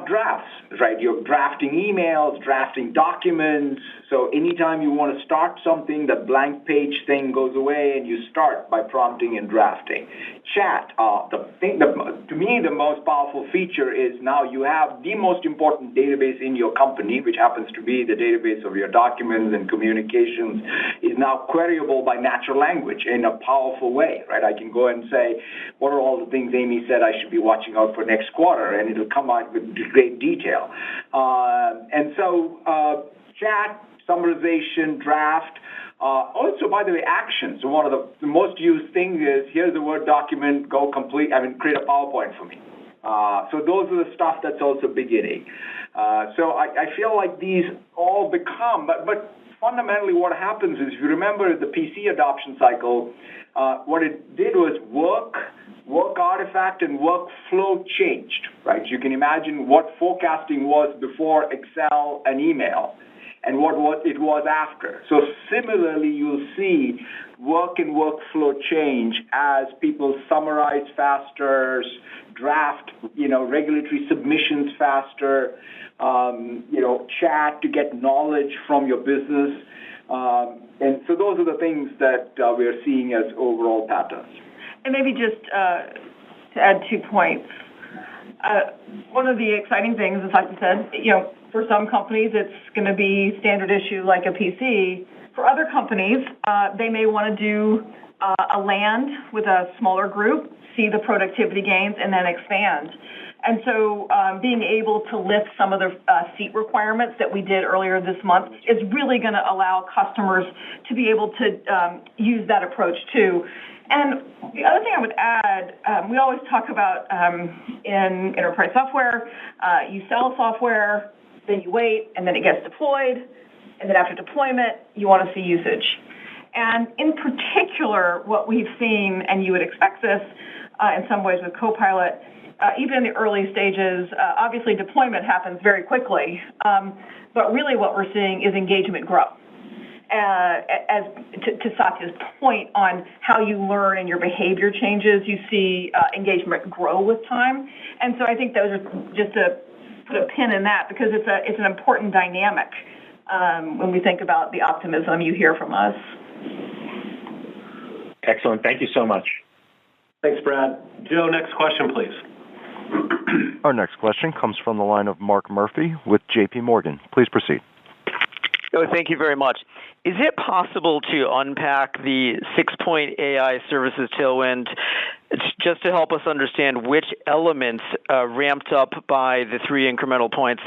Drafts, right? You're drafting emails, drafting documents. So anytime you want to start something, the blank page thing goes away and you start by prompting and drafting. Chat, to me, the most powerful feature is now you have the most important database in your company, which happens to be the database of your documents and communications, is now queryable by natural language in a powerful way, right? I can go and say, what are all the things Amy said I should be watching out for next quarter, and it'll come out with great detail. And so chat, summarization, draft. Also, by the way, actions. One of the most used things is, here's a Word document, create a PowerPoint for me. So those are the stuff that's also beginning. So I feel like these all become, but fundamentally what happens is, if you remember the PC adoption cycle, what it did was work artifact and workflow changed, right? You can imagine what forecasting was before Excel and email and what it was after. So similarly, you'll see work and workflow change as people summarize faster, draft, regulatory submissions faster, chat to get knowledge from your business. And so those are the things that we are seeing as overall patterns. And maybe just to add 2 points. One of the exciting things, as I said, for some companies, it's going to be standard issue like a PC. For other companies, they may want to do a land with a smaller group, see the productivity gains, and then expand. And so being able to lift some of the seat requirements that we did earlier this month is really going to allow customers to be able to use that approach too. And the other thing I would add, we always talk about in enterprise software, you sell software, then you wait, and then it gets deployed, and then after deployment, you want to see usage. And in particular, what we've seen, and you would expect this in some ways with Copilot, even in the early stages, obviously deployment happens very quickly, but really what we're seeing is engagement grow. As to Satya's point on how you learn and your behavior changes, you see engagement grow with time. And so I think those are just to put a pin in that, because it's an important dynamic when we think about the optimism you hear from us. Excellent. Thank you so much. Thanks, Brad. Joe, next question, please. Our next question comes from the line of Mark Murphy with J.P. Morgan. Please proceed. Oh, thank you very much. Is it possible to unpack the 6-point AI services tailwind just to help us understand which elements ramped up by the 3 incremental points?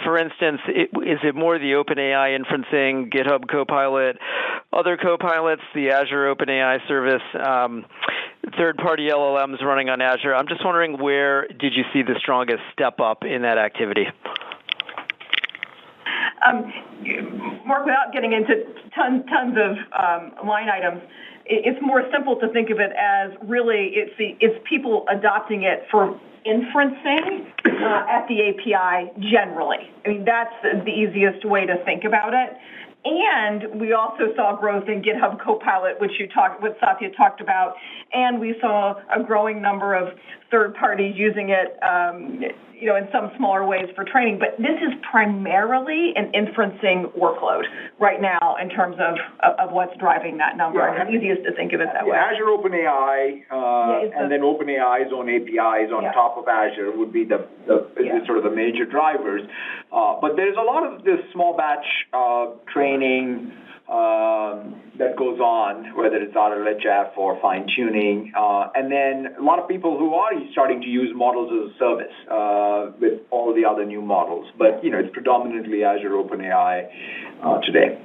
For instance, is it more the OpenAI inferencing, GitHub Copilot, other Copilots, the Azure OpenAI service, third-party LLMs running on Azure? I'm just wondering, where did you see the strongest step up in that activity? Mark, without getting into tons of line items, it's more simple to think of it as really it's people adopting it for inferencing at the API generally. I mean, that's the easiest way to think about it. And we also saw growth in GitHub Copilot, what Satya talked about, and we saw a growing number of third parties using it, in some smaller ways for training. But this is primarily an inferencing workload right now in terms of what's driving that number. Yeah, it's easiest to think of it that way. Azure OpenAI and then OpenAI's own APIs on top of Azure would be the sort of the major drivers. But there's a lot of this small batch training that goes on, whether it's RLHF or fine-tuning, and then a lot of people who are starting to use models as a service with all the other new models. But, it's predominantly Azure OpenAI today.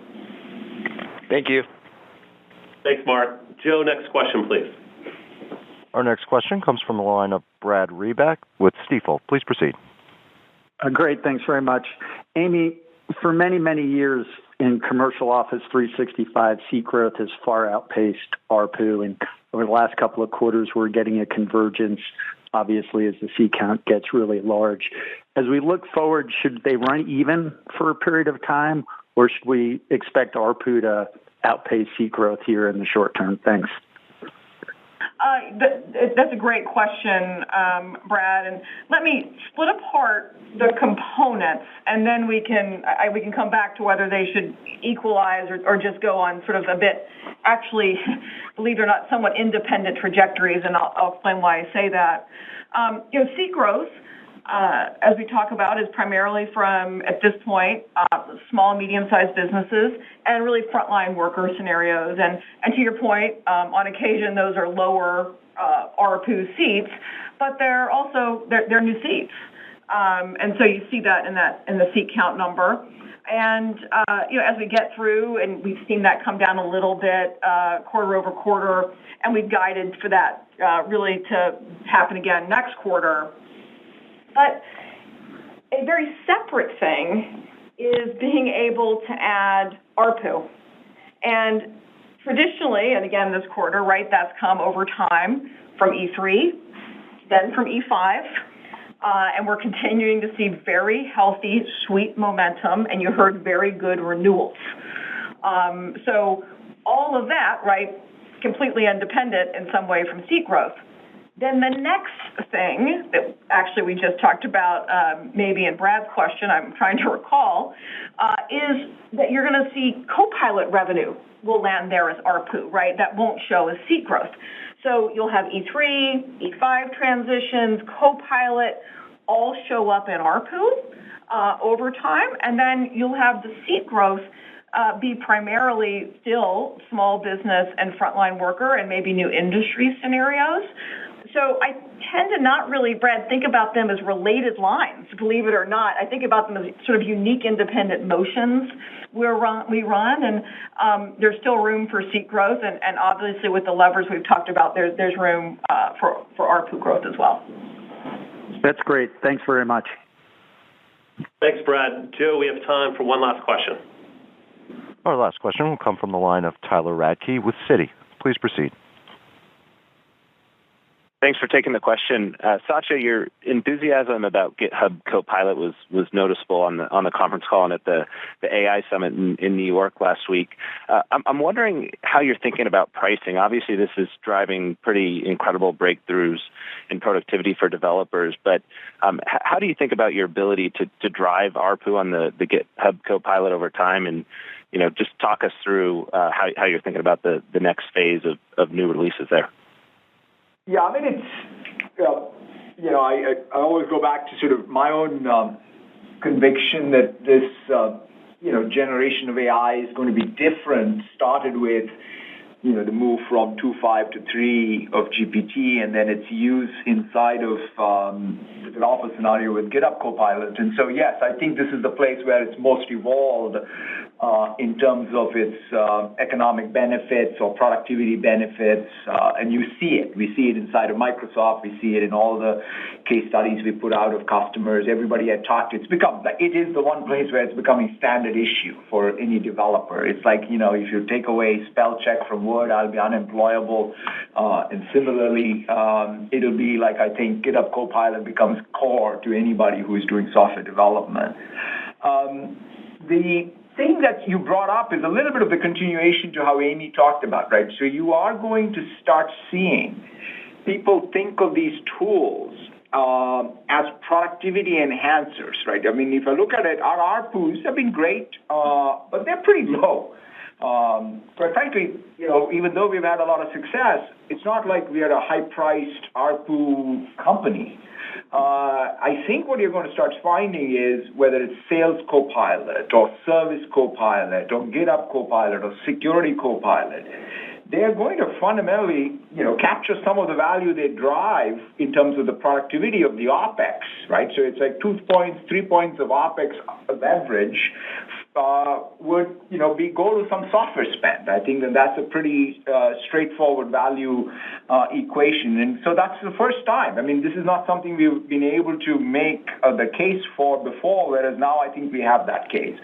Thank you. Thanks, Mark. Joe, next question, please. Our next question comes from the line of Brad Reback with Stifel. Please proceed. Great. Thanks very much. Amy, for many, many years in commercial Office 365, seat growth has far outpaced ARPU. And over the last couple of quarters, we're getting a convergence, obviously, as the seat count gets really large. As we look forward, should they run even for a period of time, or should we expect ARPU to outpace seat growth here in the short term? Thanks. That's a great question, Brad. And let me split apart the components, and then we can come back to whether they should equalize or just go on sort of a bit, actually, believe it or not, somewhat independent trajectories, and I'll explain why I say that. Seat growth, as we talk about, is primarily from, at this point, small, medium-sized businesses and really frontline worker scenarios. And to your point, on occasion, those are lower ARPU seats, but they're new seats. And so you see that in the seat count number. And, as we get through, and we've seen that come down a little bit quarter over quarter, and we've guided for that really to happen again next quarter. But a very separate thing is being able to add ARPU. And traditionally, and again this quarter, right, that's come over time from E3, then from E5, and we're continuing to see very healthy suite momentum, and you heard very good renewals. So all of that, right, completely independent in some way from seat growth. Then the next thing that actually we just talked about, maybe in Brad's question, I'm trying to recall, is that you're going to see Copilot revenue will land there as ARPU, right? That won't show as seat growth. So you'll have E3, E5 transitions, Copilot all show up in ARPU over time, and then you'll have the seat growth be primarily still small business and frontline worker and maybe new industry scenarios. So I tend to not really, Brad, think about them as related lines, believe it or not. I think about them as sort of unique independent motions we run, and there's still room for seat growth, and obviously with the levers we've talked about, there's room for ARPU growth as well. That's great. Thanks very much. Thanks, Brad. Joe, we have time for one last question. Our last question will come from the line of Tyler Radke with Citi. Please proceed. Thanks for taking the question. Satya, your enthusiasm about GitHub Copilot was noticeable on the conference call and at the AI Summit in New York last week. I'm wondering how you're thinking about pricing. Obviously, this is driving pretty incredible breakthroughs in productivity for developers, but how do you think about your ability to drive ARPU on the GitHub Copilot over time? And just talk us through how you're thinking about the next phase of new releases there. Yeah, I mean, it's, I always go back to sort of my own conviction that this, generation of AI is going to be different. Started with, the move from 2.5 to 3 of GPT, and then its use inside of the developer scenario with GitHub Copilot. And so, yes, I think this is the place where it's most evolved in terms of its economic benefits or productivity benefits, and you see it. We see it inside of Microsoft. We see it in all the case studies we put out of customers. Everybody I talked to, it is the one place where it's becoming standard issue for any developer. It's like, if you take away spell check from Word, I'll be unemployable. And similarly, it'll be like, I think GitHub Copilot becomes core to anybody who is doing software development. The thing that you brought up is a little bit of the continuation to how Amy talked about, right? So you are going to start seeing people think of these tools as productivity enhancers, right? I mean, if I look at it, our ARPUs have been great, but they're pretty low. But frankly, even though we've had a lot of success, it's not like we are a high-priced ARPU company. I think what you're going to start finding is whether it's Sales Copilot or Service Copilot or GitHub Copilot or Security Copilot, they're going to fundamentally, capture some of the value they drive in terms of the productivity of the OpEx, right? So it's like 2 points, 3 points of OpEx leverage would, go to some software spend. I think that's a pretty straightforward value equation. And so that's the first time. I mean, this is not something we've been able to make the case for before, whereas now I think we have that case.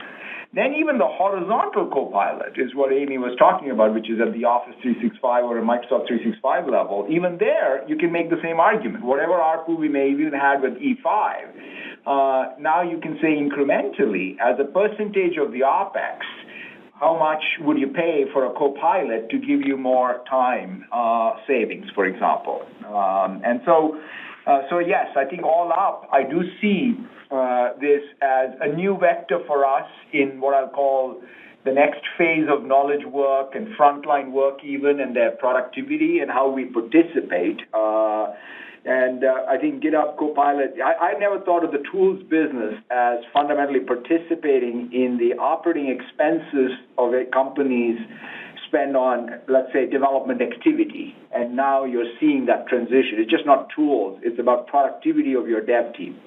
Then even the horizontal Copilot is what Amy was talking about, which is at the Office 365 or a Microsoft 365 level. Even there, you can make the same argument. Whatever ARPU we may even had with E5, now you can say incrementally, as a percentage of the OpEx, how much would you pay for a Copilot to give you more time savings, for example? So yes, I think all up, I do see this as a new vector for us in what I'll call the next phase of knowledge work and frontline work even, and their productivity and how we participate. I think GitHub Copilot, I never thought of the tools business as fundamentally participating in the operating expenses of a company's spend on, let's say, development activity. And now you're seeing that transition. It's just not tools. It's about productivity of your dev team.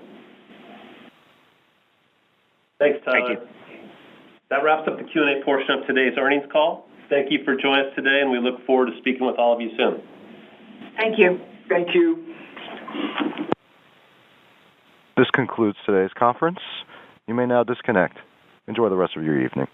Thanks, Tyler. Thank you. That wraps up the Q&A portion of today's earnings call. Thank you for joining us today, and we look forward to speaking with all of you soon. Thank you. Thank you. This concludes today's conference. You may now disconnect. Enjoy the rest of your evening.